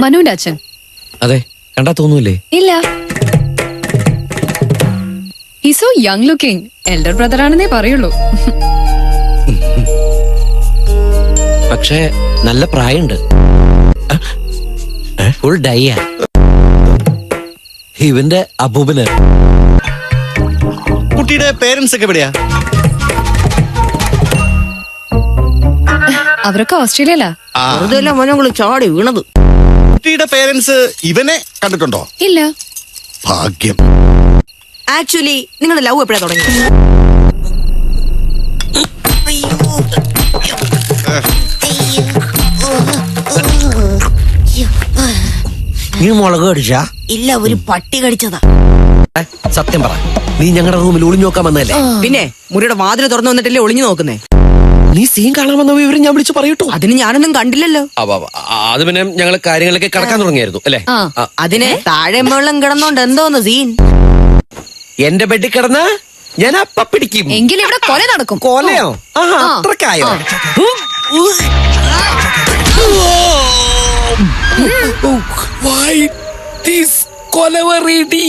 മനുവിന്റെ അച്ഛൻ. അതെ, കണ്ടാ തോന്നൂല്ലേ? ഇല്ല. He's so young looking. Elder brother ആണെന്നേ പറയുള്ളൂ. പക്ഷേ നല്ല പ്രായമുണ്ട്. ഫുൾ ഡൈയ. ഇവന്റെ അബൂബന്. കുട്ടിയുടെ പേരൻസ് ഒക്കെ എവിടെയാ? അവരൊക്കെ ഓസ്ട്രേലിയയിലാ. ചാടി വീണത്. കുട്ടിയുടെ പേരൻസ് ഇവനെ കണ്ടിട്ടുണ്ടോ? ഇല്ല. ഭാഗ്യം. ആക്ച്വലി നിങ്ങളുടെ ലവ് എപ്പോഴാ തുടങ്ങി? നീ മുളക് കടിച്ചാ? ഇല്ല, ഒരു പട്ടി കടിച്ചതാ. സത്യം പറ, നീ ഞങ്ങളുടെ റൂമിൽ ഒളിഞ്ഞു നോക്കാൻ വന്നല്ലേ? പിന്നെ മുറിയുടെ വാതിൽ തുറന്നു വന്നിട്ടല്ലേ ഒളിഞ്ഞു നോക്കുന്നേ? നീ സീൻ കാണാൻ വന്ന വിവരം ഞാൻ വിളിച്ചു പറയട്ടു. അതിന് ഞാനൊന്നും കണ്ടില്ലല്ലോ. അത് പിന്നെ ഞങ്ങള് കാര്യങ്ങളിലേക്ക് കടക്കാൻ തുടങ്ങിയായിരുന്നു അല്ലേ? അതിന് താഴെ വെള്ളം കിടന്നോണ്ട് എന്തോന്ന് സീൻ? എന്റെ ബെഡിൽ കിടന്ന ഞാൻ അപ്പ പിടിക്കും. എങ്കിലും ഇവിടെ കൊല നടക്കും. കൊലയോ? അത്രക്കായോ? Why this Kolaveri?